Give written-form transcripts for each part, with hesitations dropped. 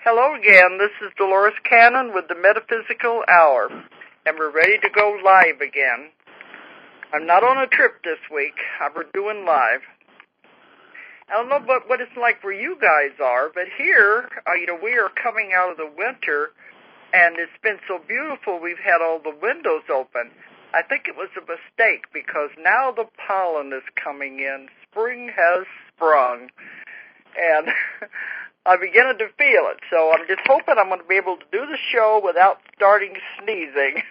Hello again, this is Dolores Cannon with the Metaphysical Hour, and we're ready to go live again. I'm not on a trip this week, we're doing live. I don't know what it's like where you guys are, but here, we are coming out of the winter, and it's been so beautiful we've had all the windows open. I think it was a mistake because now the pollen is coming in. Spring has sprung, and I'm beginning to feel it. So I'm just hoping I'm going to be able to do the show without starting sneezing.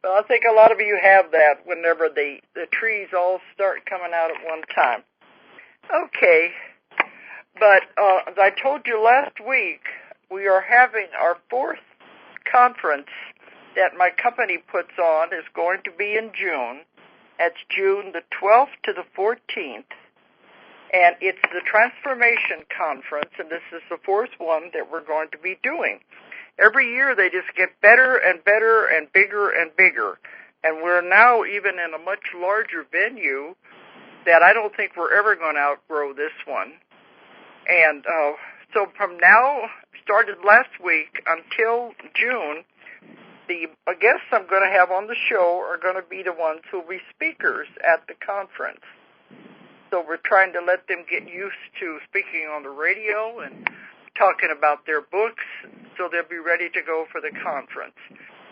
But I think a lot of you have that whenever the trees all start coming out at one time. Okay, but as I told you last week, we are having our fourth conference that my company puts on is going to be in June. That's June the 12th to the 14th. And it's the Transformation Conference, and this is the fourth one that we're going to be doing. Every year they just get better and better and bigger and bigger. And we're now even in a much larger venue that I don't think we're ever going to outgrow this one. And so from now, started last week until June, the guests I'm going to have on the show are going to be the ones who will be speakers at the conference. So we're trying to let them get used to speaking on the radio and talking about their books so they'll be ready to go for the conference.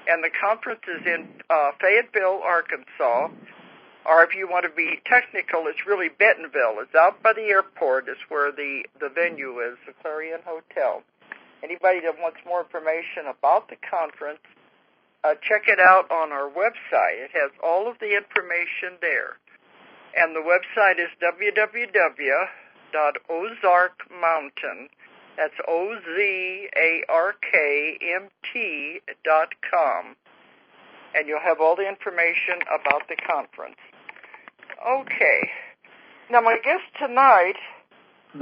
And the conference is in Fayetteville, Arkansas. Or if you want to be technical, it's really Bentonville. It's out by the airport. It's where the venue is, the Clarion Hotel. Anybody that wants more information about the conference, check it out on our website. It has all of the information there. And the website is www.ozarkmountain. That's OZARKMT.com. And you'll have all the information about the conference. Okay. Now, my guest tonight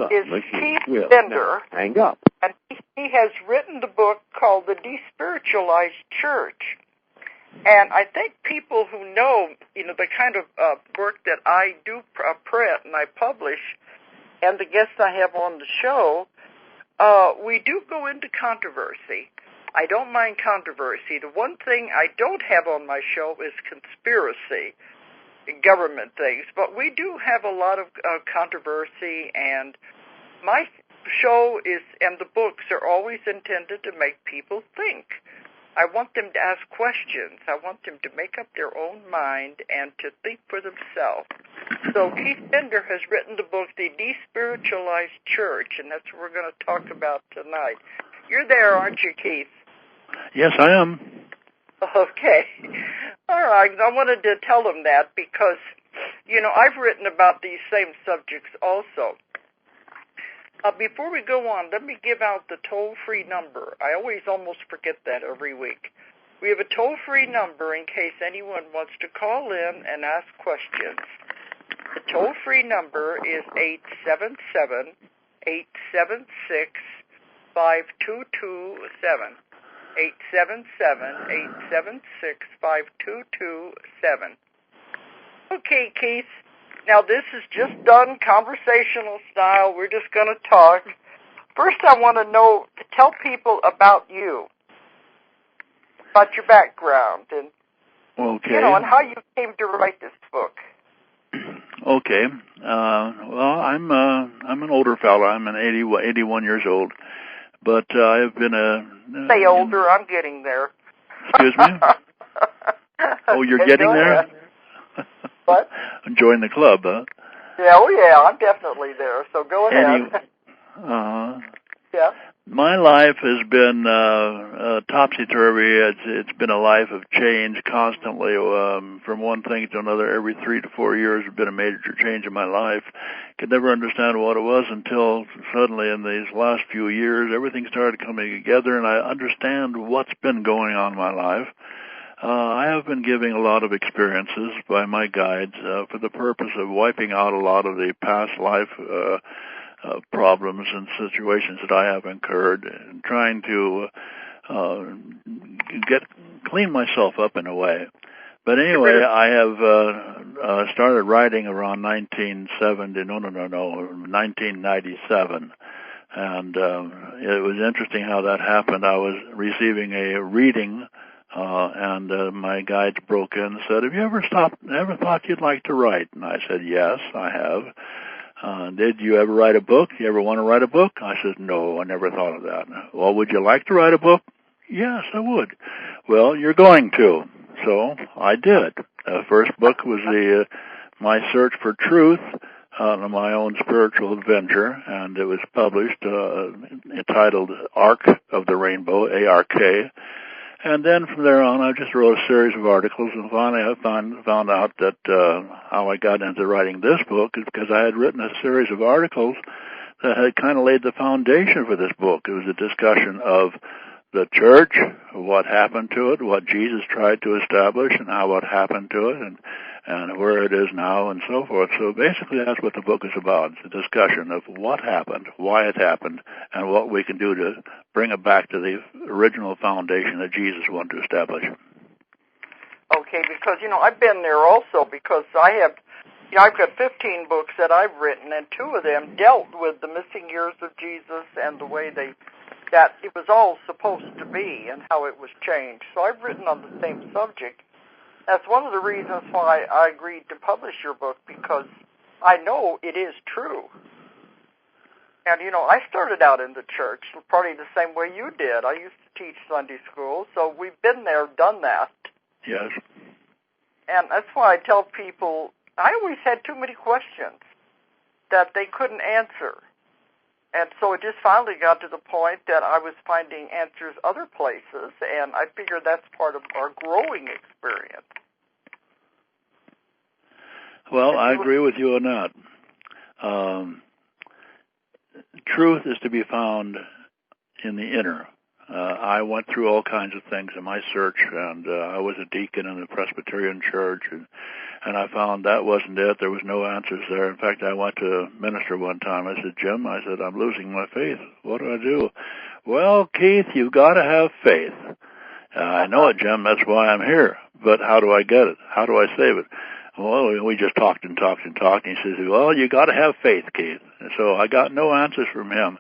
is Keith Bender. Hang up. And he has written the book called The Despiritualized Church. And I think people who know, the kind of work that I do print and I publish, and the guests I have on the show, we do go into controversy. I don't mind controversy. The one thing I don't have on my show is conspiracy, government things. But we do have a lot of controversy, and my show and the books are always intended to make people think. I want them to ask questions. I want them to make up their own mind and to think for themselves. So Keith Bender has written the book, The Despiritualized Church, and that's what we're going to talk about tonight. You're there, aren't you, Keith? Yes, I am. Okay. All right. I wanted to tell them that because, I've written about these same subjects also. Before we go on, let me give out the toll-free number. I always almost forget that every week. We have a toll-free number in case anyone wants to call in and ask questions. The toll-free number is 877-876-5227. 877-876-5227. Okay, Keith. Now, this is just done conversational style. We're just going to talk. First, I want to tell people about you, about your background, and and how you came to write this book. Okay. Well, I'm an older fellow. I'm 81 years old, but I've been Say older. I'm getting there. Excuse me? Oh, you're getting there? What? Join the club, huh? Yeah, I'm definitely there, so go ahead. Yeah. My life has been topsy-turvy. It's been a life of change constantly, from one thing to another. Every 3 to 4 years has been a major change in my life. Could never understand what it was until suddenly in these last few years, everything started coming together, and I understand what's been going on in my life. I have been giving a lot of experiences by my guides for the purpose of wiping out a lot of the past life problems and situations that I have incurred, and trying to clean myself up in a way. But anyway, I have started writing around 1997. And it was interesting how that happened. I was receiving a reading, and my guides broke in and said, "Have you ever thought you'd like to write?" And I said, "Yes, I have." "Did you ever write a book? You ever want to write a book?" I said, "No, I never thought of that." "Well, would you like to write a book?" "Yes, I would." "Well, you're going to." So I did. The first book was my search for truth on my own spiritual adventure, and it was published entitled Arc of the Rainbow, A-R-K. And then from there on, I just wrote a series of articles, and finally I found out that how I got into writing this book is because I had written a series of articles that had kind of laid the foundation for this book. It was a discussion of the church, what happened to it, what Jesus tried to establish, and how what happened to it, and where it is now, and so forth. So basically that's what the book is about. It's a discussion of what happened, why it happened, and what we can do to bring it back to the original foundation that Jesus wanted to establish. Okay, because, I've been there also, because I've got 15 books that I've written, and 2 of them dealt with the missing years of Jesus and the way that it was all supposed to be and how it was changed. So I've written on the same subject. That's one of the reasons why I agreed to publish your book, because I know it is true. And, I started out in the church probably the same way you did. I used to teach Sunday school, so we've been there, done that. Yes. And that's why I tell people, I always had too many questions that they couldn't answer. And so it just finally got to the point that I was finding answers other places, and I figure that's part of our growing experience. Well, I agree with you on that. Truth is to be found in the inner. I went through all kinds of things in my search, and I was a deacon in the Presbyterian church, and I found that wasn't it. There was no answers there. In fact, I went to minister one time. I said, "Jim," I said, "I'm losing my faith. What do I do?" "Well, Keith, you've got to have faith." "I know it, Jim. That's why I'm here. But how do I get it? How do I save it?" Well, we just talked and talked and talked. And he says, "Well, you got to have faith, Keith." And so I got no answers from him.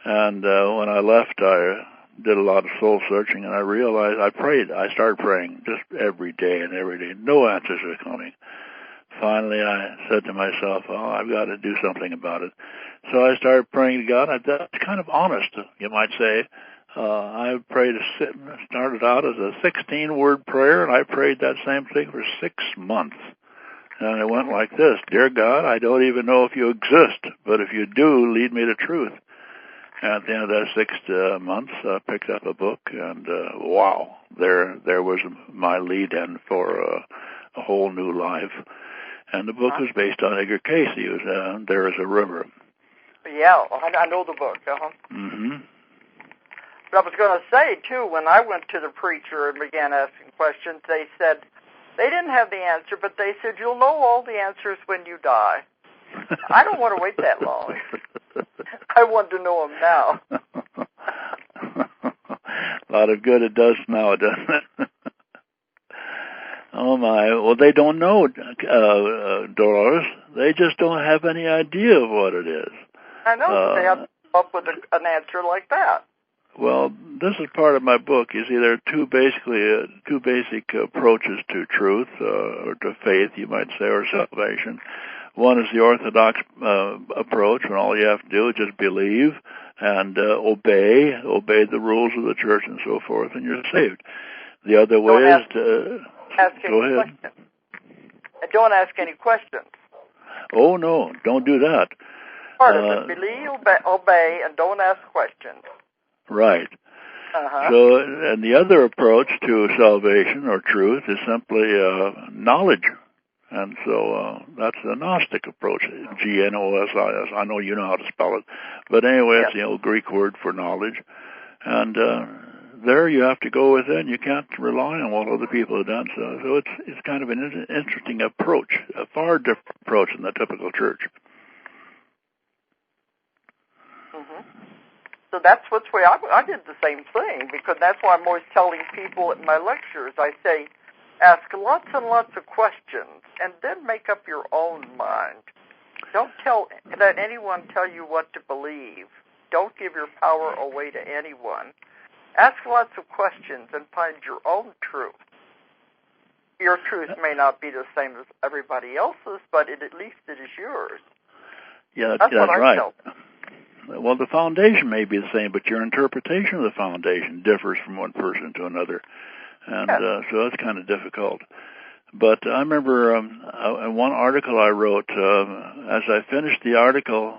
And when I left, I did a lot of soul searching, and I realized I prayed. I started praying just every day and every day. No answers were coming. Finally, I said to myself, "Oh, I've got to do something about it." So I started praying to God. That's kind of honest, you might say. I prayed. Started out as a 16-word prayer, and I prayed that same thing for 6 months. And it went like this: "Dear God, I don't even know if you exist, but if you do, lead me to truth." And at the end of that 6 months, I picked up a book, and wow, there was my lead-in for a whole new life. And the book was based on Edgar Cayce. It was There Is a River. Yeah, I know the book. Mm-hmm. But I was going to say, too, when I went to the preacher and began asking questions, they said they didn't have the answer, but they said, "You'll know all the answers when you die." I don't want to wait that long. I want to know them now. A lot of good it does now, doesn't it? Oh, my. Well, they don't know, Dolores. They just don't have any idea of what it is. I know. They have to come up with an answer like that. Well, this is part of my book. You see, there are two basic approaches to truth, or to faith, you might say, or salvation. One is the Orthodox approach, when all you have to do is just believe and obey the rules of the church and so forth, and you're saved. The other way is to go ahead. Don't ask any questions. Oh no, don't do that. Part of it: believe, obey, and don't ask questions. Right. So, and the other approach to salvation or truth is simply knowledge. And so that's the Gnostic approach, Gnosis. I know you know how to spell it. But anyway, it's the old Greek word for knowledge. And there you have to go within. You can't rely on what other people have done. So it's kind of an interesting approach, a far different approach than the typical church. So that's what's why I did the same thing, because that's why I'm always telling people at my lectures, I say, ask lots and lots of questions, and then make up your own mind. Don't let anyone tell you what to believe. don't give your power away to anyone. Ask lots of questions and find your own truth. Your truth may not be the same as everybody else's, but at least it is yours. Yeah, that's what right. I felt. Well, the foundation may be the same, but your interpretation of the foundation differs from one person to another. And so that's kind of difficult. But I remember in one article I wrote, as I finished the article,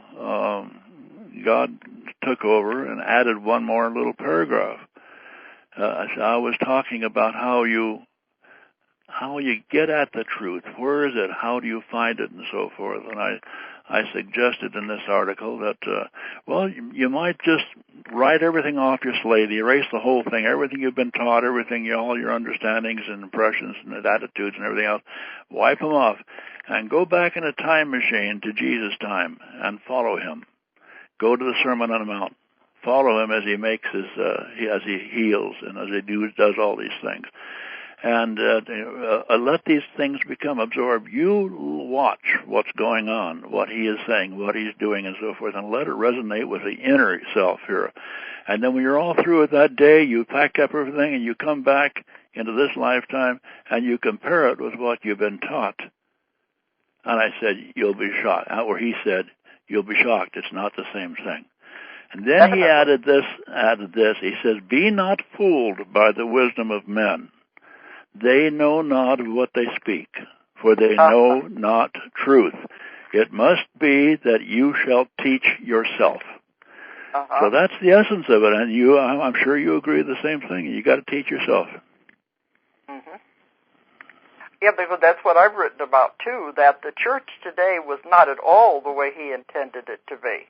God took over and added one more little paragraph. I was talking about how you get at the truth. Where is it? How do you find it? And so forth. And I suggested in this article that, you might just write everything off your slate, erase the whole thing, everything you've been taught, all your understandings and impressions and attitudes and everything else, wipe them off and go back in a time machine to Jesus' time and follow him. Go to the Sermon on the Mount. Follow him as he makes as he heals and as he does all these things. And let these things become absorbed. You watch what's going on, what he is saying, what he's doing, and so forth, and let it resonate with the inner self here. And then when you're all through with that day, you pack up everything and you come back into this lifetime and you compare it with what you've been taught. And I said, you'll be shocked. Or he said, you'll be shocked. It's not the same thing. And then he added this. He says, be not fooled by the wisdom of men. They know not what they speak, for they know not truth. It must be that you shall teach yourself. So that's the essence of it, and I'm sure you agree with the same thing. You got to teach yourself. Mm-hmm. Yeah, because that's what I've written about too. That the church today was not at all the way he intended it to be.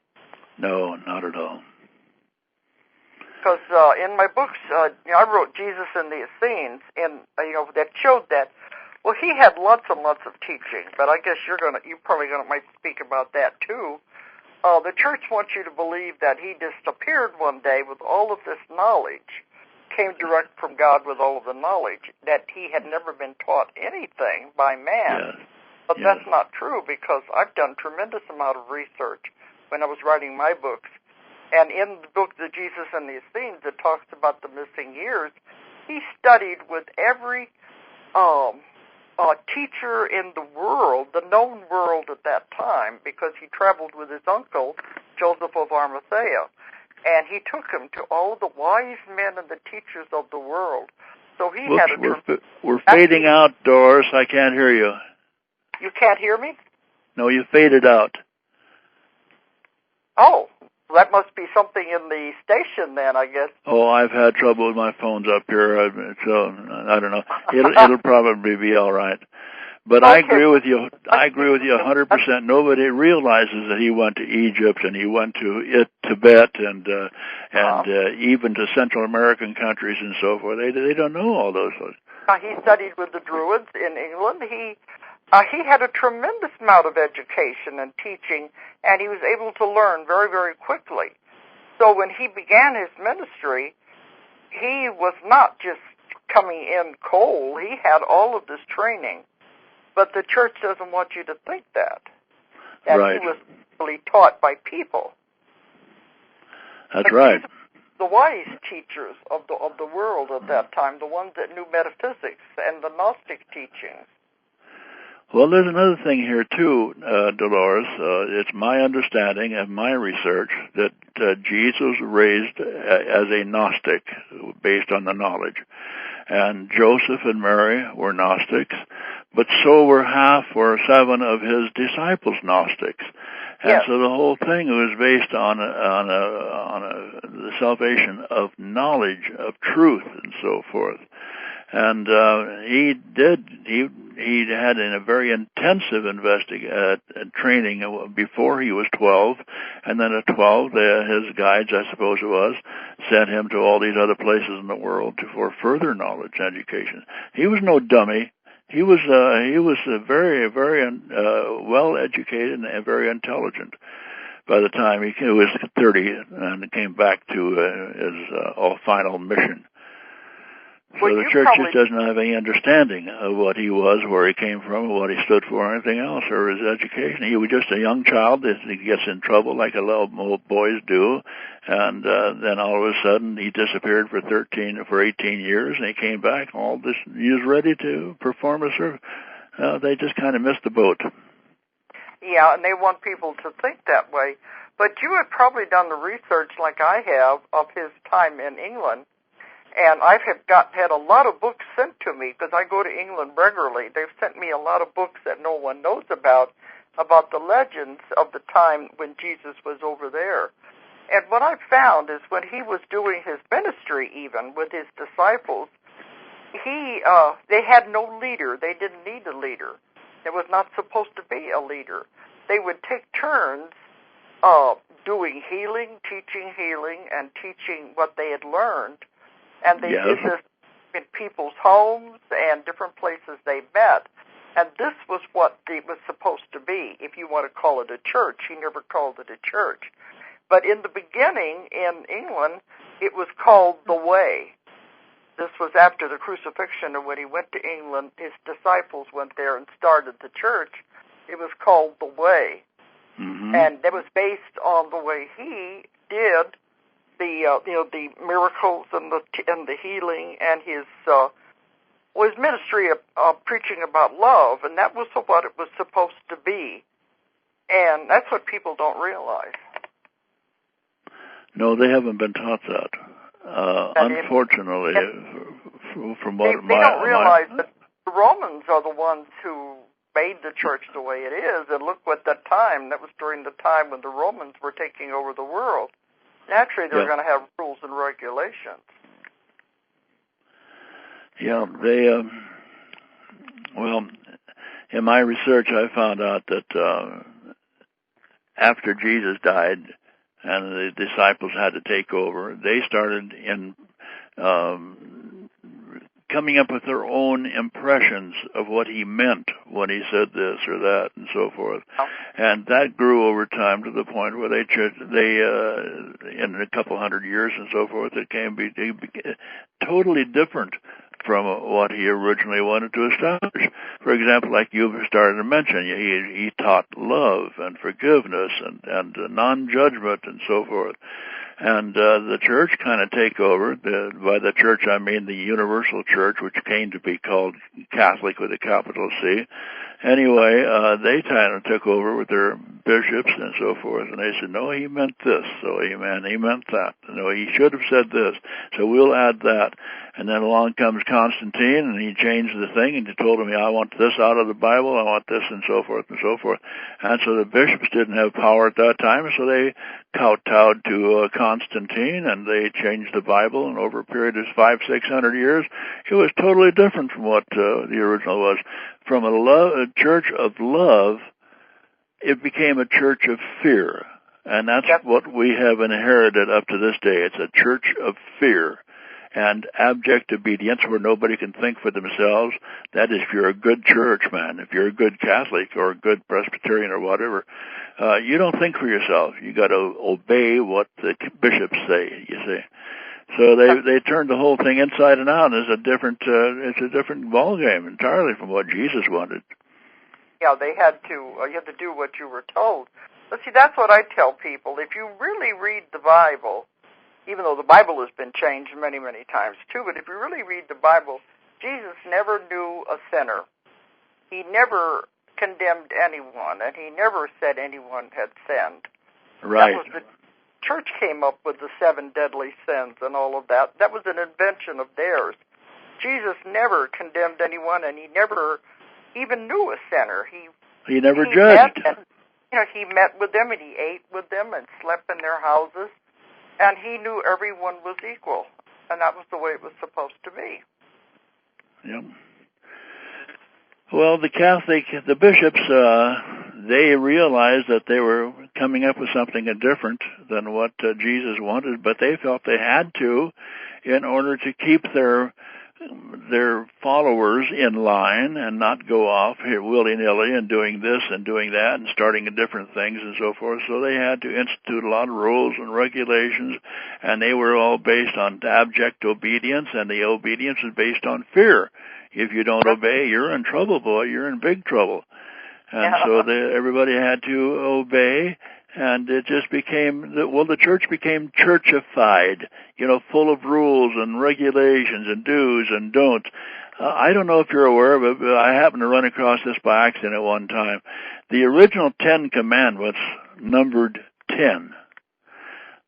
No, not at all. Because in my books, I wrote Jesus and the Essenes, and that showed that. Well, he had lots and lots of teaching, but I guess you might speak about that too. The church wants you to believe that he disappeared one day with all of this knowledge, came direct from God with all of the knowledge, that he had never been taught anything by man. Yes. But that's not true, because I've done tremendous amount of research when I was writing my books. And in the book, The Jesus and the Essenes, that talks about the missing years, he studied with every teacher in the world, the known world at that time, because he traveled with his uncle, Joseph of Arimathea. And he took him to all the wise men and the teachers of the world. So he had a... We're fading out, Doris. I can't hear you. You can't hear me? No, you faded out. Oh. That must be something in the station then, I guess. Oh, I've had trouble with my phones up here, so I don't know. It'll probably be all right. But okay. I agree with you 100%. Nobody realizes that he went to Egypt and he went to Tibet and even to Central American countries and so forth. They don't know all those things. He studied with the Druids in England. He had a tremendous amount of education and teaching, and he was able to learn very, very quickly. So when he began his ministry, he was not just coming in cold. He had all of this training. But the church doesn't want you to think that right. He was really taught by people. That's right. The wise teachers of the world at that time, the ones that knew metaphysics and the Gnostic teachings. Well, there's another thing here, too, Dolores. It's my understanding and my research that Jesus was raised as a Gnostic based on the knowledge. And Joseph and Mary were Gnostics, but so were 6 or 7 of his disciples Gnostics. And so the whole thing was based on the salvation of knowledge, of truth, and so forth. And he had a very intensive training before he was 12, and then at 12, his guides, I suppose it was, sent him to all these other places in the world for further knowledge and education. He was no dummy. He was very, very well educated and very intelligent. By the time he was 30 and came back to his final mission. So the church just doesn't have any understanding of what he was, where he came from, what he stood for, or anything else, or his education. He was just a young child that gets in trouble like a lot of boys do, and then all of a sudden he disappeared for 18 years, and he came back. All this, he was ready to perform a service. They just kind of missed the boat. Yeah, and they want people to think that way. But you had probably done the research like I have of his time in England. And I have had a lot of books sent to me because I go to England regularly. They've sent me a lot of books that no one knows about the legends of the time when Jesus was over there. And what I found is when he was doing his ministry, even with his disciples, they had no leader. They didn't need a leader. There was not supposed to be a leader. They would take turns doing healing, and teaching what they had learned. And they did this in people's homes and different places they met. And this was what it was supposed to be, if you want to call it a church. He never called it a church. But in the beginning, in England, it was called the Way. This was after the crucifixion, and when he went to England, his disciples went there and started the church. It was called the Way. Mm-hmm. And it was based on the way he did the miracles and the healing, and his ministry of preaching about love, and that was what it was supposed to be. And that's what people don't realize. No, they haven't been taught that. Unfortunately, from what they don't realize that the Romans are the ones who made the church the way it is, and look what that was during the time when the Romans were taking over the world. Naturally, they're going to have rules and regulations. Yeah, they, in my research, I found out that after Jesus died and the disciples had to take over, they started coming up with their own impressions of what he meant when he said this or that and so forth. And that grew over time to the point where they in a couple hundred years and so forth, it became totally different from what he originally wanted to establish. For example, like you started to mention, he taught love and forgiveness and non-judgment and so forth. And the church kind of take over. By the church, I mean the universal church, which came to be called Catholic with a capital C. Anyway, they kind of took over with their bishops and so forth, and they said, no, he meant this, so he meant that. No, he should have said this, so we'll add that. And then along comes Constantine, and he changed the thing, and he told him, I want this out of the Bible, I want this, and so forth and so forth. And so the bishops didn't have power at that time, so they kowtowed to Constantine, and they changed the Bible, and over a period of 500-600 years, it was totally different from what the original was. From a church of love, it became a church of fear. And that's what we have inherited up to this day. It's a church of fear and abject obedience where nobody can think for themselves. That is, if you're a good church, man, if you're a good Catholic or a good Presbyterian or whatever, you don't think for yourself. You got to obey what the bishops say, you see. So they turned the whole thing inside and out, and it's a different ball game entirely from what Jesus wanted. Yeah, you had to do what you were told. But see, that's what I tell people. If you really read the Bible, even though the Bible has been changed many, many times too, but if you really read the Bible, Jesus never knew a sinner. He never condemned anyone, and he never said anyone had sinned. Right. Church came up with the 7 deadly sins and all of that. That was an invention of theirs. Jesus never condemned anyone, and he never even knew a sinner. He never judged. He met with them, and he ate with them, and slept in their houses, and he knew everyone was equal, and that was the way it was supposed to be. Yep. Well, the bishops, they realized that they were coming up with something different than what Jesus wanted, but they felt they had to in order to keep their their followers in line and not go off here willy-nilly and doing this and doing that and starting different things and so forth. So they had to institute a lot of rules and regulations, and they were all based on abject obedience, and the obedience is based on fear. If you don't obey, you're in trouble, boy. You're in big trouble. And so everybody had to obey, and it just became, the church became churchified, full of rules and regulations and do's and don'ts. I don't know if you're aware of it, but I happened to run across this by accident at one time. The original 10 Commandments numbered 10.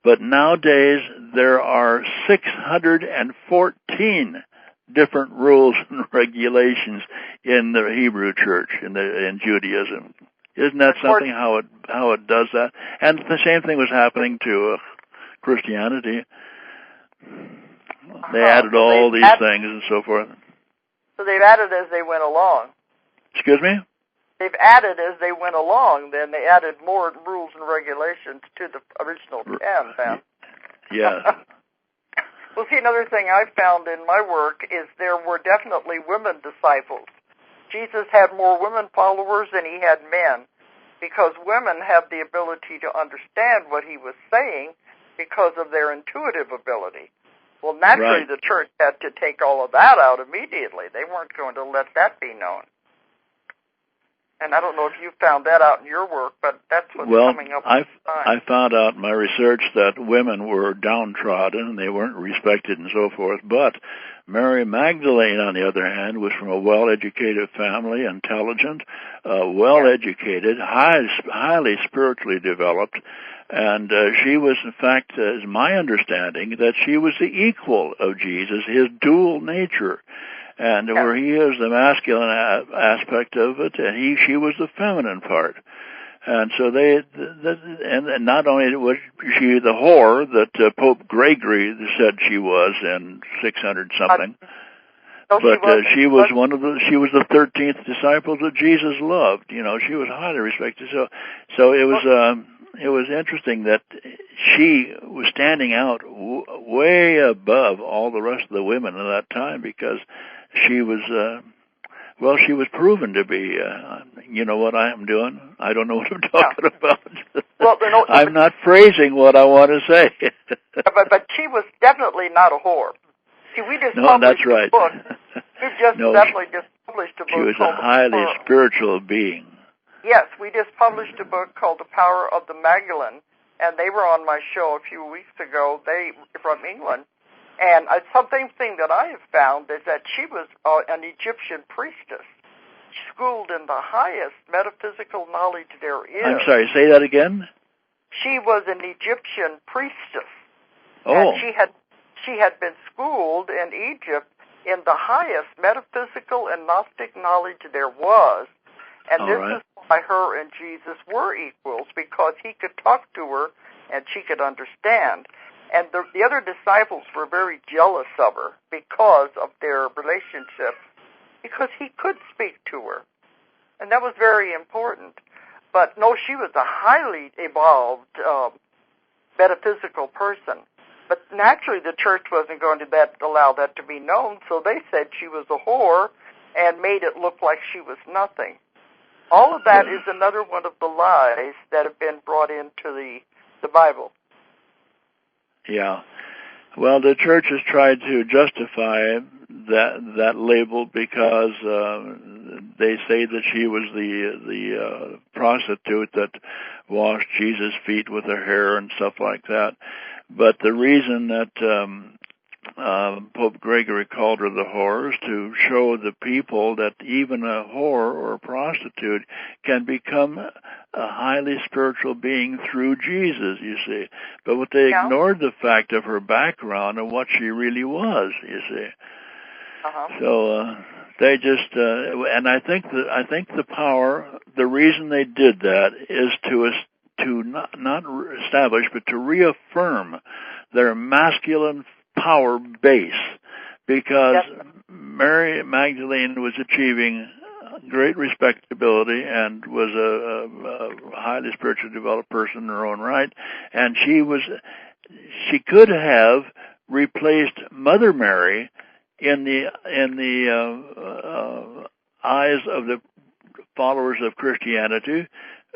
But nowadays, there are 614 different rules and regulations in the Hebrew church, in Judaism. Isn't that something, how it does that? And the same thing was happening to Christianity. They added all these things and so forth. So they've added as they went along. Excuse me? They've added as they went along. Then they added more rules and regulations to the original 10, then. Yeah. Well, see, another thing I found in my work is there were definitely women disciples. Jesus had more women followers than he had men, because women have the ability to understand what he was saying because of their intuitive ability. Well, naturally, the church had to take all of that out immediately. They weren't going to let that be known. And I don't know if you found that out in your work, but that's what's coming up. I found out in my research that women were downtrodden and they weren't respected and so forth. But Mary Magdalene, on the other hand, was from a well-educated family, intelligent, well-educated, highly spiritually developed, and she was, in fact, is my understanding, that she was the equal of Jesus, his dual nature. And where he is the masculine aspect of it, and she was the feminine part. And so and not only was she the whore that Pope Gregory said she was in 600 something, but she was the 13th disciple that Jesus loved. She was highly respected. So it was interesting that she was standing out way above all the rest of the women at that time, because she was, she was proven to be, you know what I am doing? I don't know what I'm talking about. Well, I'm not phrasing what I want to say. but she was definitely not a whore. See, we just published a book. We definitely just published a book. She was a highly spiritual being. Yes, we just published a book called The Power of the Magdalene, and they were on my show a few weeks ago. They from England. And something that I have found is that she was an Egyptian priestess, schooled in the highest metaphysical knowledge there is. I'm sorry, say that again? She was an Egyptian priestess. Oh. And she had been schooled in Egypt in the highest metaphysical and Gnostic knowledge there was. And this is why her and Jesus were equals, because he could talk to her and she could understand. And the other disciples were very jealous of her because of their relationship, because he could speak to her. And that was very important. But no, she was a highly evolved metaphysical person. But naturally the church wasn't going to allow that to be known, so they said she was a whore and made it look like she was nothing. All of that is another one of the lies that have been brought into the Bible. Yeah. Well, the church has tried to justify that label because they say that she was the prostitute that washed Jesus' feet with her hair and stuff like that. But the reason that Pope Gregory called her the whore is to show the people that even a whore or a prostitute can become a highly spiritual being through Jesus, you see. But what they ignored the fact of her background and what she really was, you see. So they just and I think the power, the reason they did that is to not establish, but to reaffirm their masculine power base, because Mary Magdalene was achieving great respectability and was a highly spiritually developed person in her own right, and she could have replaced Mother Mary in the eyes of the followers of Christianity,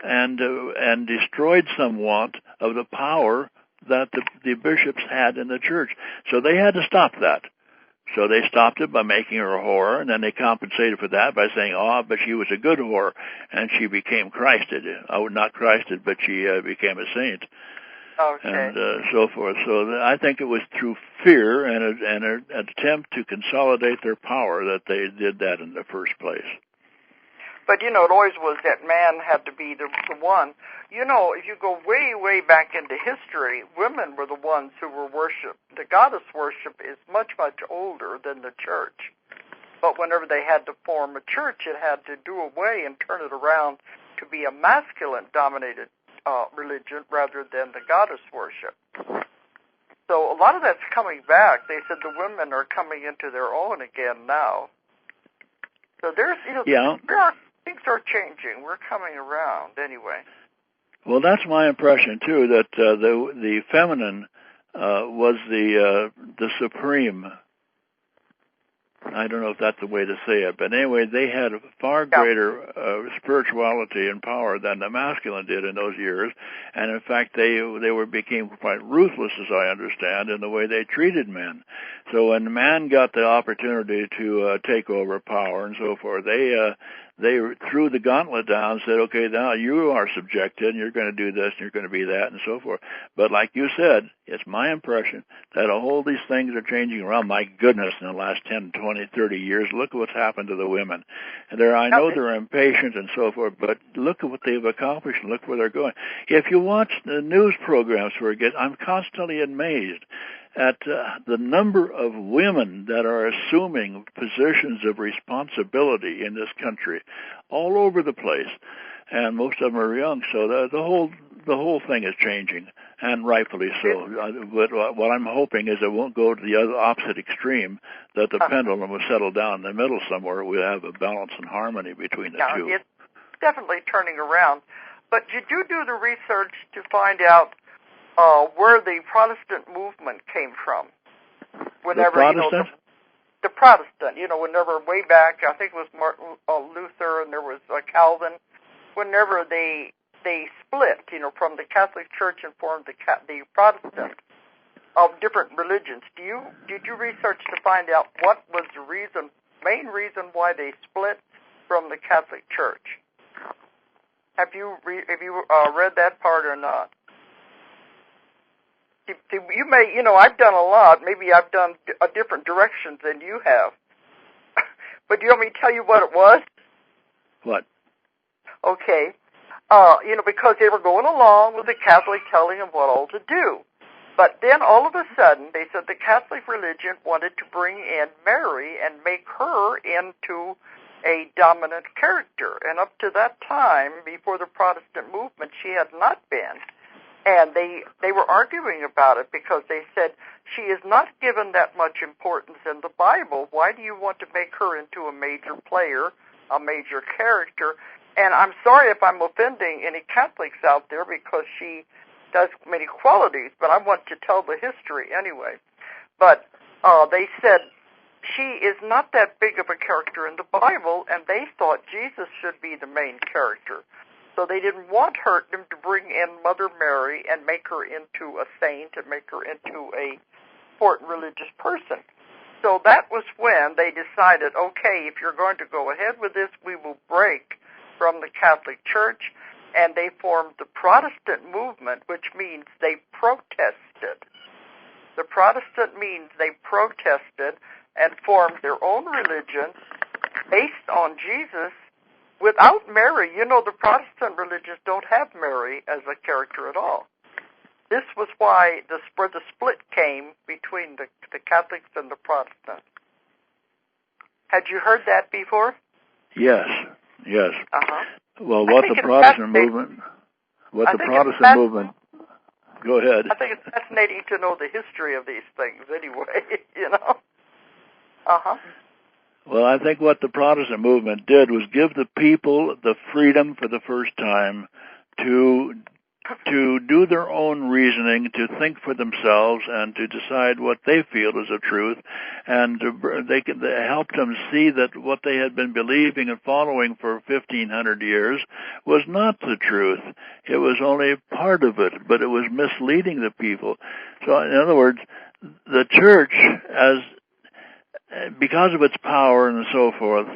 and destroyed somewhat of the power that the bishops had in the church. So they had to stop that. So they stopped it by making her a whore, and then they compensated for that by saying, "Oh, but she was a good whore, and she became Christed. Oh, not Christed, but she became a saint." Okay. And so forth. So I think it was through fear and an attempt to consolidate their power that they did that in the first place. But, it always was that man had to be the one. If you go way, way back into history, women were the ones who were worshipped. The goddess worship is much, much older than the church. But whenever they had to form a church, it had to do away and turn it around to be a masculine-dominated religion rather than the goddess worship. So a lot of that's coming back. They said the women are coming into their own again now. So there's, things are changing. We're coming around anyway. Well, that's my impression too. That the feminine was the supreme. I don't know if that's the way to say it, but anyway, they had a far greater spirituality and power than the masculine did in those years, and in fact, they became quite ruthless, as I understand, in the way they treated men. So when man got the opportunity to take over power and so forth, they threw the gauntlet down and said, "Okay, now you are subjected, and you're going to do this, and you're going to be that, and so forth." But like you said, it's my impression that all these things are changing around. My goodness, in the last 10, 20, 30 years, look at what's happened to the women. And I know they're impatient and so forth, but look at what they've accomplished and look where they're going. If you watch the news programs I'm constantly amazed at the number of women that are assuming positions of responsibility in this country, all over the place, and most of them are young. So the whole thing is changing, and rightfully so. But what I'm hoping is it won't go to the other opposite extreme, that the pendulum will settle down in the middle somewhere. We'll have a balance and harmony between the two. It's definitely turning around. But you do the research to find out where the Protestant movement came from. Whenever, the Protestant? The Protestant, whenever way back, I think it was Martin Luther and there was Calvin, whenever they split, from the Catholic Church and formed the Protestant of different religions. Did you research to find out what was the main reason why they split from the Catholic Church? Have you read that part or not? You may, I've done a lot. Maybe I've done a different directions than you have. But do you want me to tell you what it was? What? Okay. Because they were going along with the Catholic telling them what all to do. But then all of a sudden, they said the Catholic religion wanted to bring in Mary and make her into a dominant character. And up to that time, before the Protestant movement, she had not been. And they were arguing about it because they said, she is not given that much importance in the Bible. Why do you want to make her into a major player, a major character? And I'm sorry if I'm offending any Catholics out there because she does many qualities, but I want to tell the history anyway. But they said she is not that big of a character in the Bible, and they thought Jesus should be the main character. So they didn't want them to bring in Mother Mary and make her into a saint and make her into a important religious person. So that was when they decided, okay, if you're going to go ahead with this, we will break from the Catholic Church, and they formed the Protestant movement, which means they protested. The Protestant means they protested and formed their own religion based on Jesus without Mary. The Protestant religions don't have Mary as a character at all. This was why the split came between the Catholics and the Protestants. Had you heard that before? Yes. Uh-huh. Well, what the Protestant movement... Go ahead. I think it's fascinating to know the history of these things anyway, Uh-huh. Well, I think what the Protestant movement did was give the people the freedom for the first time to to do their own reasoning, to think for themselves, and to decide what they feel is the truth, and they helped them see that what they had been believing and following for 1,500 years was not the truth. It was only part of it, but it was misleading the people. So, in other words, the church, because of its power and so forth,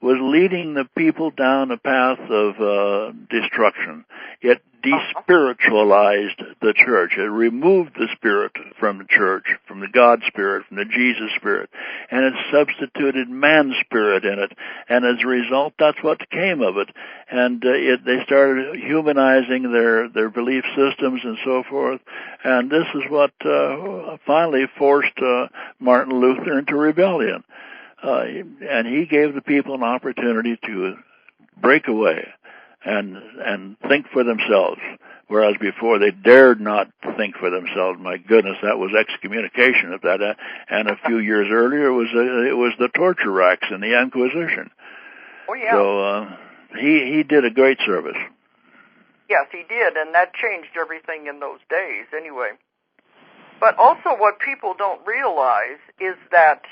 was leading the people down a path of destruction. It despiritualized the church. It removed the spirit from the church, from the God spirit, from the Jesus spirit, and it substituted man's spirit in it. And as a result, that's what came of it. And they started humanizing their belief systems and so forth. And this is what finally forced Martin Luther into rebellion. And he gave the people an opportunity to break away and think for themselves, whereas before they dared not think for themselves. My goodness, that was excommunication of that. And a few years earlier, it was the torture racks in the Inquisition. Oh yeah. So he did a great service. Yes, he did, and that changed everything in those days, anyway. But also, what people don't realize is that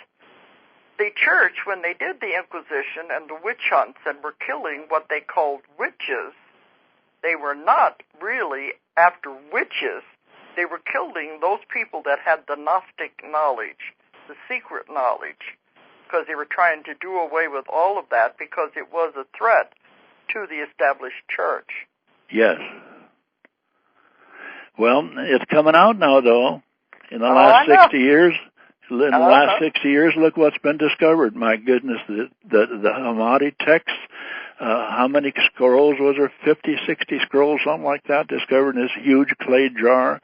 the church, when they did the Inquisition and the witch hunts and were killing what they called witches, they were not really after witches. They were killing those people that had the Gnostic knowledge, the secret knowledge, because they were trying to do away with all of that because it was a threat to the established church. Yes. Well, it's coming out now, though. In the last 60 years, in the last 60 years, look what's been discovered. My goodness, the Hammadi texts, how many scrolls was there? 50, 60 scrolls, something like that, discovered in this huge clay jar.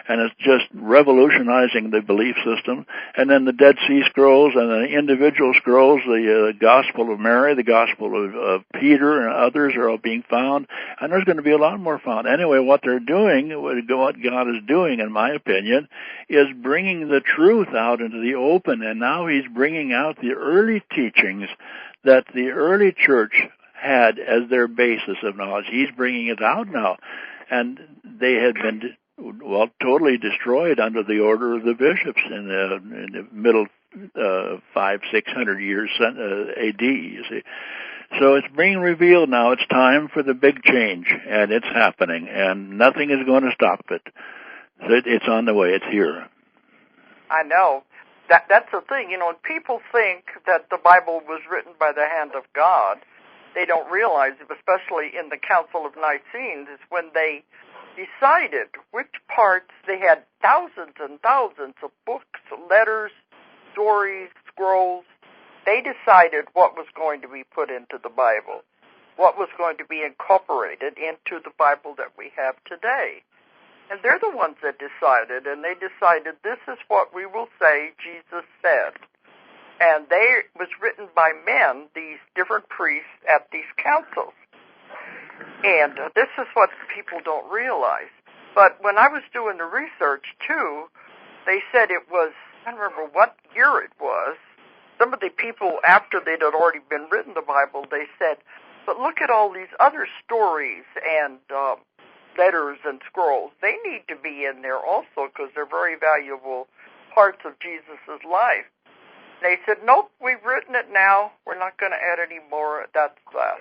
And it's just revolutionizing the belief system. And then the Dead Sea Scrolls and the individual scrolls, the Gospel of Mary, the Gospel of Peter, and others are all being found. And there's going to be a lot more found. Anyway, what they're doing, what God is doing, in my opinion, is bringing the truth out into the open. And now he's bringing out the early teachings that the early church had as their basis of knowledge. He's bringing it out now. And they had been totally destroyed under the order of the bishops in the middle 500-600 years AD, you see. So it's being revealed now. It's time for the big change, and it's happening, and nothing is going to stop it. It's on the way. It's here. I know. That's the thing. You know, when people think that the Bible was written by the hand of God, they don't realize, especially in the Council of Nicaea, is when they decided which parts. They had thousands and thousands of books, letters, stories, scrolls. They decided what was going to be put into the Bible, what was going to be incorporated into the Bible that we have today. And they're the ones that decided, and they decided this is what we will say Jesus said. And it was written by men, these different priests at these councils. And this is what people don't realize. But when I was doing the research, too, they said it was, I don't remember what year it was, some of the people, after they'd had already been written the Bible, they said, but look at all these other stories and letters and scrolls. They need to be in there also because they're very valuable parts of Jesus' life. They said, nope, we've written it now. We're not going to add any more. That's that.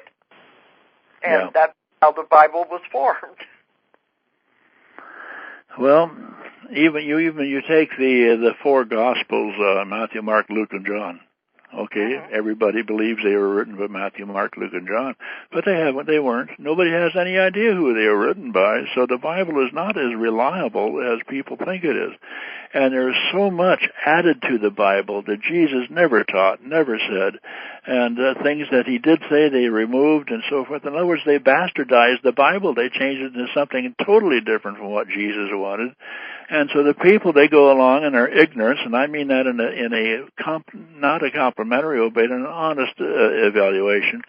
And that's how the Bible was formed. Well, even you take the four Gospels, Matthew, Mark, Luke, and John. Okay, everybody believes they were written by Matthew, Mark, Luke, and John, but they weren't. Nobody has any idea who they were written by, so the Bible is not as reliable as people think it is. And there's so much added to the Bible that Jesus never taught, never said, and things that he did say they removed and so forth. In other words, they bastardized the Bible. They changed it into something totally different from what Jesus wanted. And so the people, they go along in their ignorance, and I mean that not a complimentary way, but an honest evaluation.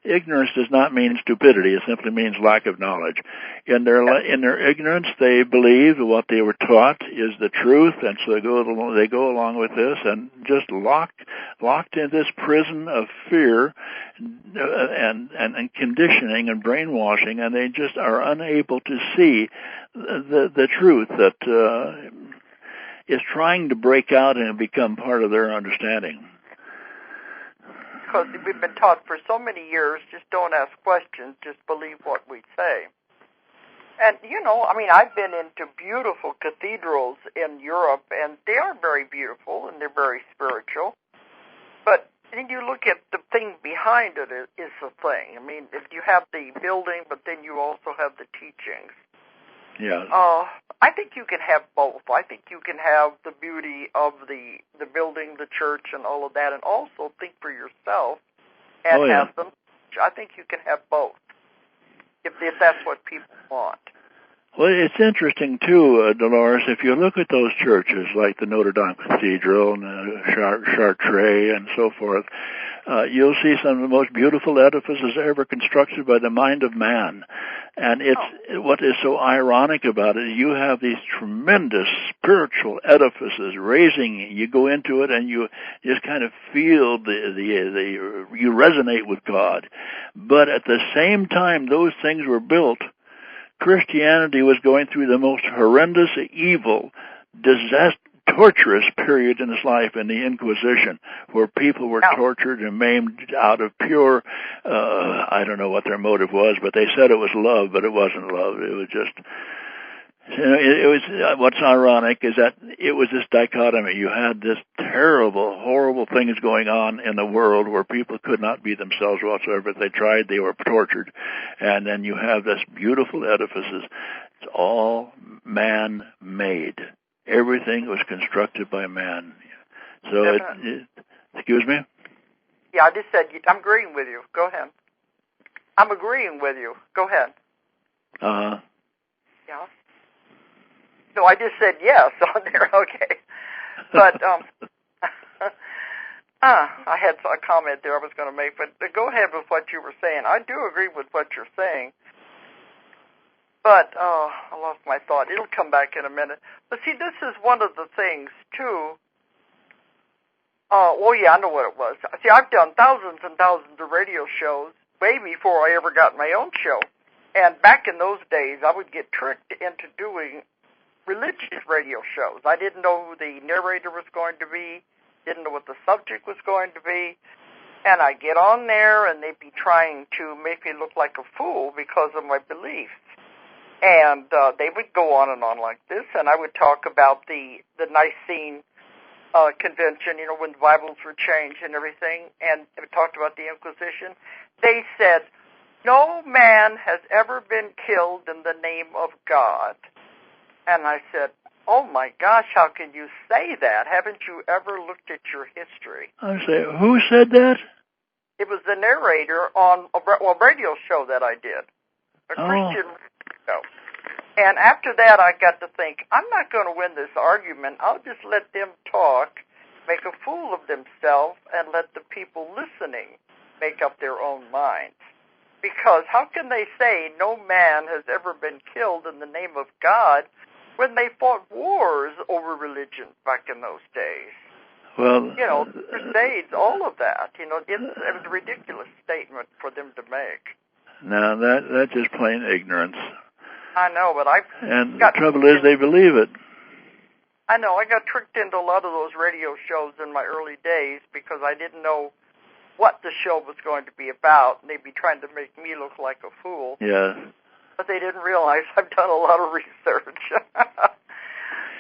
Ignorance does not mean stupidity. It simply means lack of knowledge. In their ignorance, they believe what they were taught is the truth, and so they go along with this and just lock locked in this prison of fear and conditioning and brainwashing, and they just are unable to see the truth that is trying to break out and become part of their understanding. Because we've been taught for so many years, just don't ask questions, just believe what we say. And, you know, I mean, I've been into beautiful cathedrals in Europe, and they are very beautiful, and they're very spiritual. But then you look at the thing behind it is the thing. I mean, if you have the building, but then you also have the teachings. Yeah. I think you can have both. I think you can have the beauty of the building, the church, and all of that, and also think for yourself and have them. I think you can have both, if that's what people want. Well, it's interesting, too, Dolores, if you look at those churches, like the Notre Dame Cathedral and Chartres and so forth, you'll see some of the most beautiful edifices ever constructed by the mind of man. And what is so ironic about it, you have these tremendous spiritual edifices raising. You go into it and you just kind of feel you resonate with God. But at the same time those things were built, Christianity was going through the most horrendous, evil, torturous period in its life in the Inquisition, where people were tortured and maimed out of pure, I don't know what their motive was, but they said it was love, but it wasn't love. It was just, it was, what's ironic is that it was this dichotomy. You had this terrible, horrible things going on in the world where people could not be themselves whatsoever. If they tried, they were tortured. And then you have this beautiful edifices. It's all man-made. Everything was constructed by man. So excuse me? Yeah, I just said, I'm agreeing with you. Go ahead. I'm agreeing with you. Go ahead. Uh-huh. Yeah. No, I just said yes on there. Okay. But I had a comment there I was going to make, but go ahead with what you were saying. I do agree with what you're saying. But I lost my thought. It'll come back in a minute. But see, this is one of the things, too. I know what it was. See, I've done thousands and thousands of radio shows way before I ever got my own show. And back in those days, I would get tricked into doing religious radio shows. I didn't know who the narrator was going to be, didn't know what the subject was going to be. And I'd get on there, and they'd be trying to make me look like a fool because of my beliefs. And they would go on and on like this, and I would talk about the Nicene Convention, when the Bibles were changed and everything, and we talked about the Inquisition. They said, no man has ever been killed in the name of God. And I said, oh my gosh, how can you say that? Haven't you ever looked at your history? I say, who said that? It was the narrator on a radio show that I did, a Christian show. And after that, I got to think, I'm not going to win this argument. I'll just let them talk, make a fool of themselves, and let the people listening make up their own minds. Because how can they say no man has ever been killed in the name of God when they fought wars over religion back in those days? Well, crusades, all of that. It was a ridiculous statement for them to make. No, that's just plain ignorance. I know, but and the trouble is they believe it. I know. I got tricked into a lot of those radio shows in my early days because I didn't know what the show was going to be about, and they'd be trying to make me look like a fool. Yeah. But they didn't realize I've done a lot of research.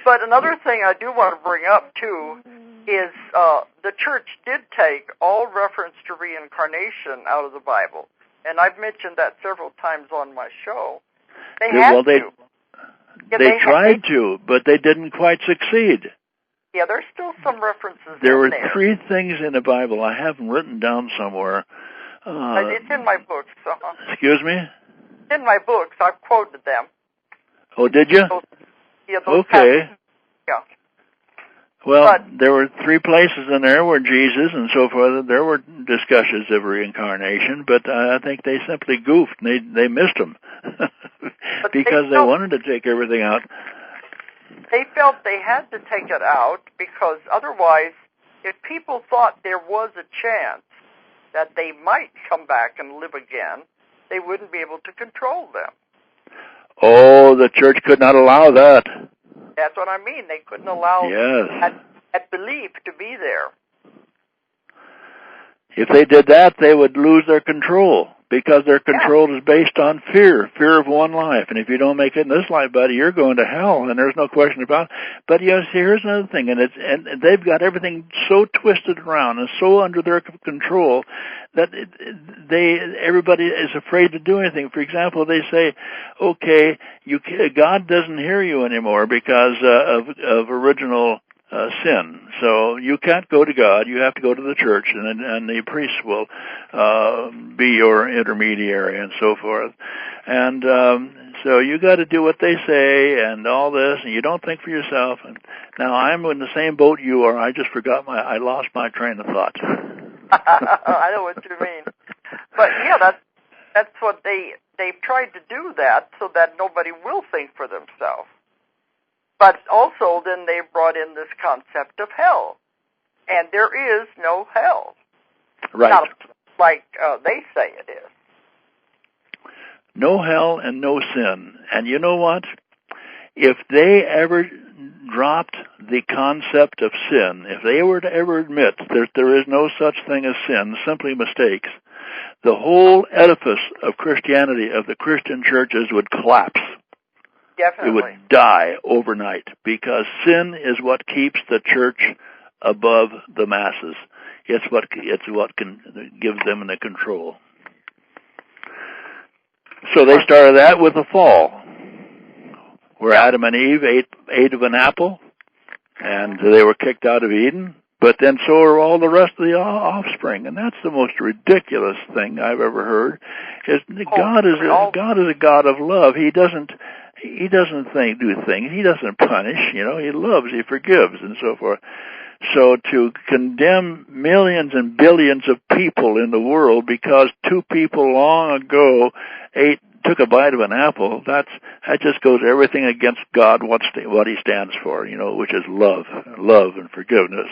But another thing I do want to bring up, too, is the church did take all reference to reincarnation out of the Bible. And I've mentioned that several times on my show. They tried to, but they didn't quite succeed. Yeah, there's still some references there were there. 3 things in the Bible I have them written down somewhere. It's in my books. Excuse me? In my books. I've quoted them. Oh, did you? Those okay. Yeah. Well, there were 3 places in there where Jesus and so forth, there were discussions of reincarnation, but I think they simply goofed. They missed them because they wanted to take everything out. They felt they had to take it out because otherwise if people thought there was a chance that they might come back and live again, they wouldn't be able to control them. Oh, the church could not allow that. That's what I mean. They couldn't allow that belief to be there. If they did that, they would lose their control, because their control is based on fear of one life. And if you don't make it in this life, buddy, you're going to hell, and there's no question about it. But see, here's another thing, and they've got everything so twisted around and so under their control that everybody is afraid to do anything. For example, they say, okay, God doesn't hear you anymore because of original sin. So you can't go to God. You have to go to the church, and the priest will be your intermediary and so forth. And so you got to do what they say and all this, and you don't think for yourself. And now I'm in the same boat you are. I just I lost my train of thought. I know what you mean. But yeah, that's what they've tried to do that so that nobody will think for themselves. But also, then they brought in this concept of hell. And there is no hell. Right. Not like they say it is. No hell and no sin. And you know what? If they ever dropped the concept of sin, if they were to ever admit that there is no such thing as sin, simply mistakes, the whole edifice of Christianity, of the Christian churches, would collapse. Definitely. It would die overnight, because sin is what keeps the church above the masses. It's what can give them the control. So they started that with the fall, where Adam and Eve ate of an apple, and they were kicked out of Eden. But then so are all the rest of the offspring, and that's the most ridiculous thing I've ever heard. God is a God of love. He doesn't do things. He doesn't punish. He loves. He forgives, and so forth. So to condemn millions and billions of people in the world because two people long ago took a bite of an apple, that just goes everything against God, what He stands for, which is love and forgiveness.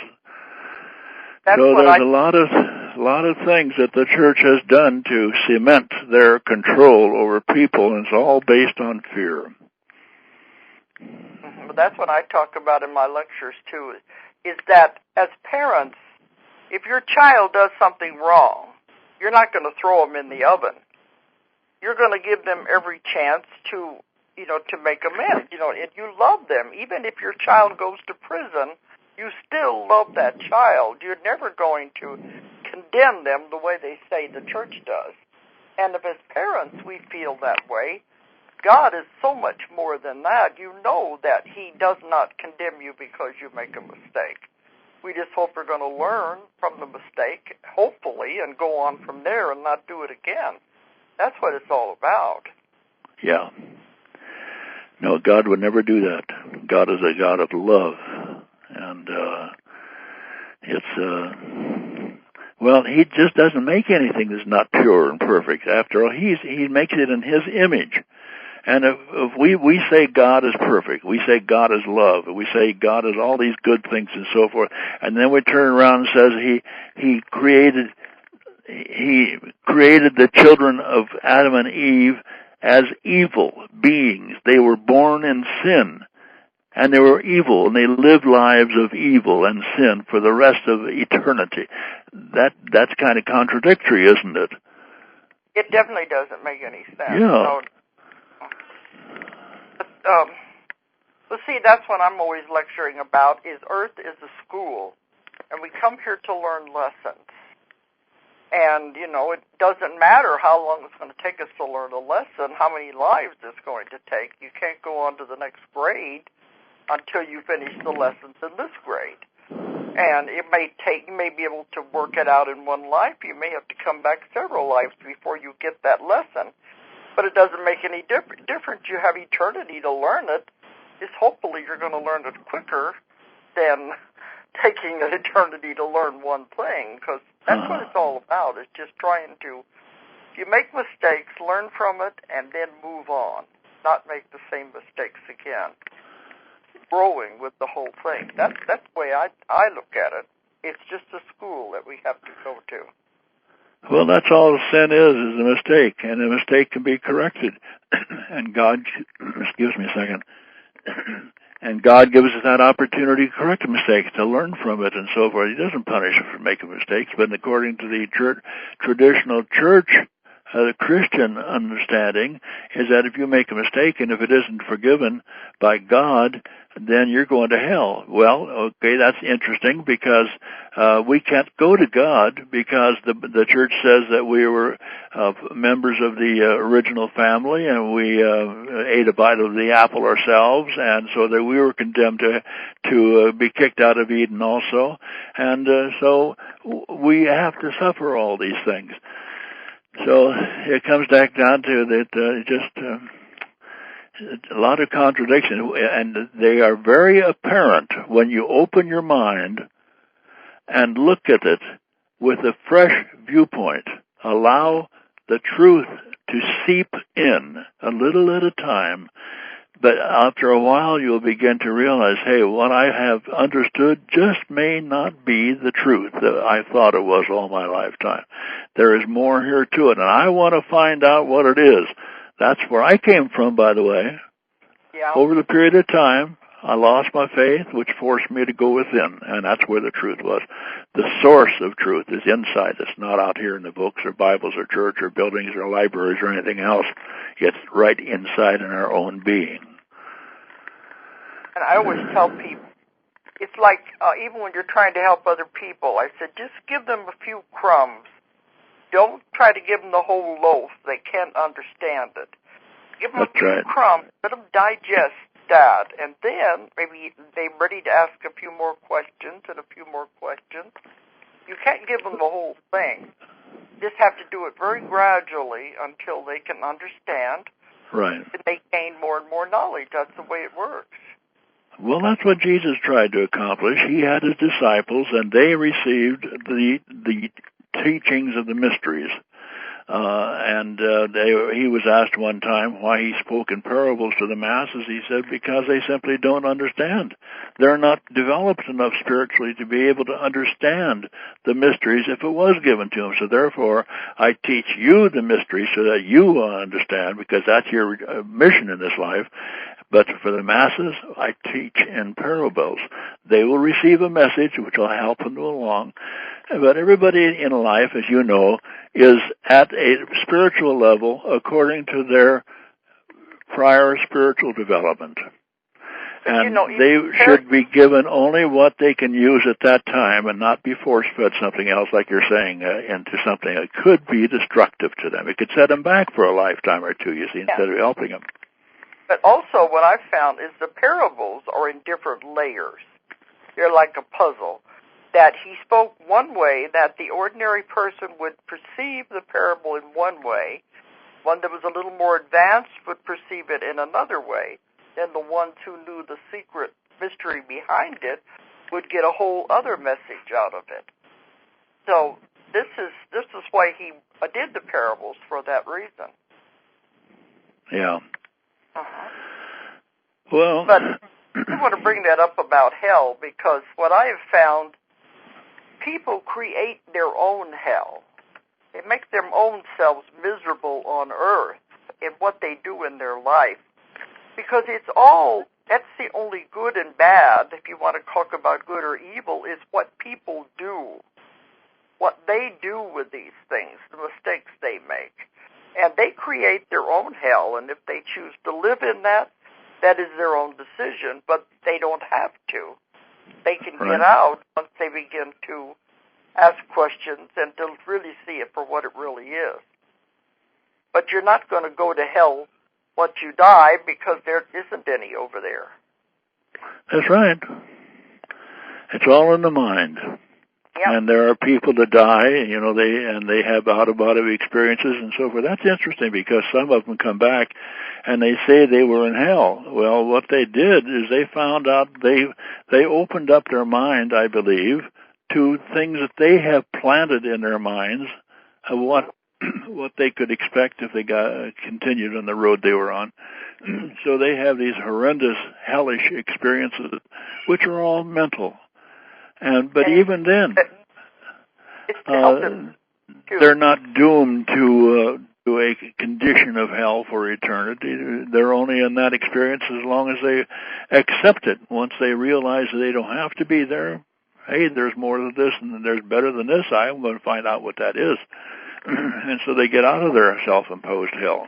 So there's a lot of things that the church has done to cement their control over people, and it's all based on fear. But that's what I talk about in my lectures too, is that as parents, if your child does something wrong, you're not going to throw them in the oven. You're going to give them every chance to make amends. And you love them. Even if your child goes to prison, you still love that child. You're never going to condemn them the way they say the church does. And if as parents we feel that way, God is so much more than that. You know that He does not condemn you because you make a mistake. We just hope we're going to learn from the mistake, hopefully, and go on from there and not do it again. That's what it's all about. Yeah. No, God would never do that. God is a God of love. And He just doesn't make anything that's not pure and perfect. After all, He makes it in His image. And if we say God is perfect, we say God is love, we say God is all these good things and so forth, and then we turn around and says He created the children of Adam and Eve as evil beings. They were born in sin, and they were evil, and they lived lives of evil and sin for the rest of eternity. That's kind of contradictory, isn't it? It definitely doesn't make any sense. Yeah. But see, that's what I'm always lecturing about, is Earth is a school, and we come here to learn lessons. And, it doesn't matter how long it's going to take us to learn a lesson, how many lives it's going to take. You can't go on to the next grade until you finish the lessons in this grade. And you may be able to work it out in one life. You may have to come back several lives before you get that lesson. But it doesn't make any difference. You have eternity to learn it. Just hopefully you're going to learn it quicker than taking an eternity to learn one thing, because that's what it's all about. It's just trying to, if you make mistakes, learn from it, and then move on. Not make the same mistakes again. Growing with the whole thing. That's the way I look at it. It's just a school that we have to go to. Well, that's all sin is a mistake, and a mistake can be corrected. And God, excuse me a second, and God gives us that opportunity to correct a mistake, to learn from it, and so forth. He doesn't punish us for making mistakes, but according to the traditional church, the Christian understanding is that if you make a mistake and if it isn't forgiven by God, then you're going to hell. Well, okay, that's interesting because we can't go to God because the church says that we were members of the original family and we ate a bite of the apple ourselves, and so that we were condemned to be kicked out of Eden also, and so we have to suffer all these things. So it comes back down to that a lot of contradictions, and they are very apparent when you open your mind and look at it with a fresh viewpoint. Allow the truth to seep in a little at a time. But after a while, you'll begin to realize, hey, what I have understood just may not be the truth that I thought it was all my lifetime. There is more here to it, and I want to find out what it is. That's where I came from, by the way. Yeah. Over the period of time, I lost my faith, which forced me to go within, and that's where the truth was. The source of truth is inside. It's not out here in the books or Bibles or church or buildings or libraries or anything else. It's right inside in our own being. And I always tell people, it's like even when you're trying to help other people, I said, just give them a few crumbs. Don't try to give them the whole loaf. They can't understand it. Give them a few crumbs. Let them digest that. And then maybe they're ready to ask a few more questions and a few more questions. You can't give them the whole thing. You just have to do it very gradually until they can understand. Right. And they gain more and more knowledge. That's the way it works. Well, that's what Jesus tried to accomplish. He had his disciples, and they received the teachings of the mysteries. He was asked one time why he spoke in parables to the masses. He said, because they simply don't understand. They're not developed enough spiritually to be able to understand the mysteries if it was given to them. So therefore, I teach you the mysteries so that you will understand, because that's your mission in this life. But for the masses, I teach in parables. They will receive a message which will help them along. But everybody in life, as you know, is at a spiritual level according to their prior spiritual development. And they should be given only what they can use at that time and not be force-fed something else, like you're saying, into something that could be destructive to them. It could set them back for a lifetime or two, you see, instead of helping them. But also what I've found is the parables are in different layers. They're like a puzzle. That he spoke one way, that the ordinary person would perceive the parable in one way. One that was a little more advanced would perceive it in another way. Then the ones who knew the secret mystery behind it would get a whole other message out of it. So this is why he did the parables, for that reason. Yeah. Uh-huh. Well, but I want to bring that up about hell, because what I have found, people create their own hell. They make their own selves miserable on earth in what they do in their life. Because that's the only good and bad, if you want to talk about good or evil, is what people do. What they do with these things, the mistakes they make. And they create their own hell, and if they choose to live in that, that is their own decision, but they don't have to. They can get out once they begin to ask questions and to really see it for what it really is. But you're not going to go to hell once you die, because there isn't any over there. That's right. It's all in the mind. Yep. And there are people that die, they have out-of-body experiences and so forth. That's interesting, because some of them come back and they say they were in hell. Well, what they did is they found out they opened up their mind, I believe, to things that they have planted in their minds of what they could expect if they continued on the road they were on. So they have these horrendous, hellish experiences, which are all mental. But even then, it's to help them too. They're not doomed to a condition of hell for eternity. They're only in that experience as long as they accept it. Once they realize that they don't have to be there, hey, there's more than this and there's better than this, I'm going to find out what that is. And so they get out of their self-imposed hell.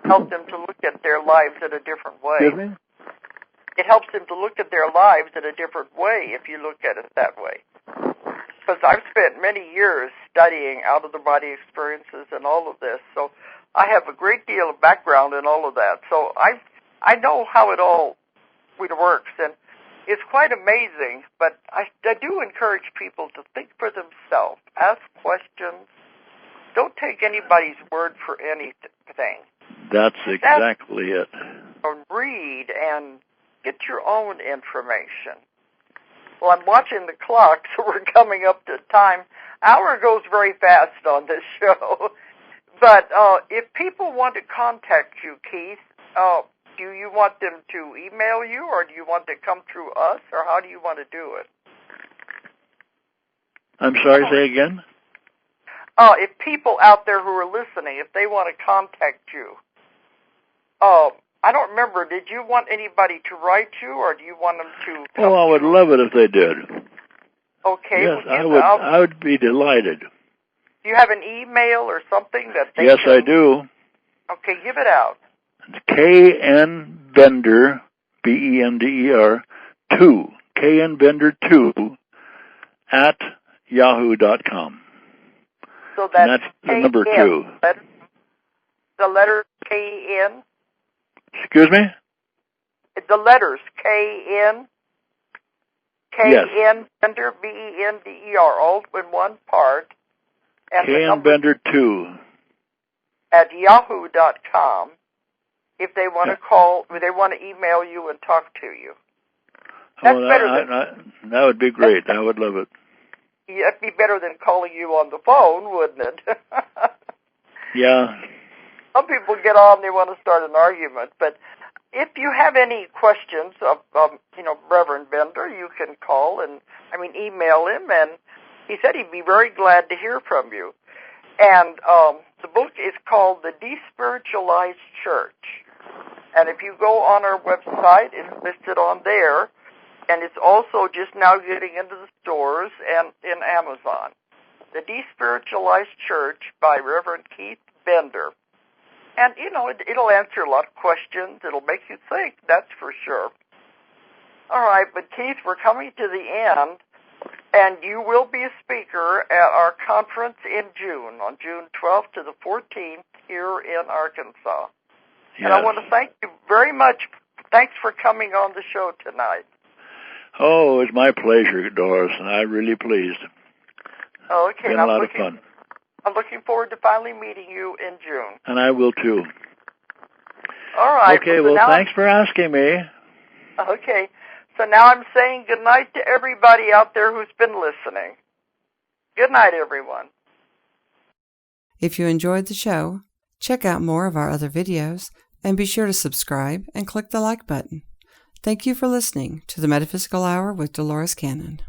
Help them to look at their lives in a different way. Excuse me? It helps them to look at their lives in a different way if you look at it that way. Because I've spent many years studying out-of-the-body experiences and all of this, so I have a great deal of background in all of that. So I know how it all works, and it's quite amazing, but I do encourage people to think for themselves, ask questions. Don't take anybody's word for anything. That's exactly it. Read and get your own information. Well, I'm watching the clock, so we're coming up to time. Hour goes very fast on this show. But if people want to contact you, Keith, do you want them to email you, or do you want to come through us, or how do you want to do it? I'm sorry, say again? If people out there who are listening, if they want to contact you, I don't remember, did you want anybody to write you, or do you want them to come I would love it if they did. Okay. Yes, I would be delighted. Do you have an email or something that they Yes, I do. Okay, give it out. It's K.N. Bender, B-E-N-D-E-R, 2, K.N. Bender 2, at yahoo.com. So that's the number 2. The letter K-N? Excuse me? The letters K-N? Yes. K-N Bender, B-E-N-D-E-R, all in one part. And K.N. Bender 2. At yahoo.com. If they want to call, they want to email you and talk to you. That's better that would be great. I would love it. Yeah, it'd be better than calling you on the phone, wouldn't it? Yeah. Some people get on, they want to start an argument, but if you have any questions of Reverend Bender, you can call and, email him, and he said he'd be very glad to hear from you. And the book is called The Despiritualized Church. And if you go on our website, it's listed on there, and it's also just now getting into the stores and in Amazon. The Despiritualized Church by Reverend Keith Bender. And, it'll answer a lot of questions. It'll make you think, that's for sure. All right, but Keith, we're coming to the end, and you will be a speaker at our conference in June, on June 12th to the 14th here in Arkansas. Yes. And I want to thank you very much. Thanks for coming on the show tonight. Oh, it's my pleasure, Doris, and I'm really pleased. Okay. It's been a lot of fun. I'm looking forward to finally meeting you in June. And I will, too. All right. Okay, well thanks for asking me. Okay. So now I'm saying good night to everybody out there who's been listening. Good night, everyone. If you enjoyed the show, check out more of our other videos and be sure to subscribe and click the like button. Thank you for listening to the Metaphysical Hour with Dolores Cannon.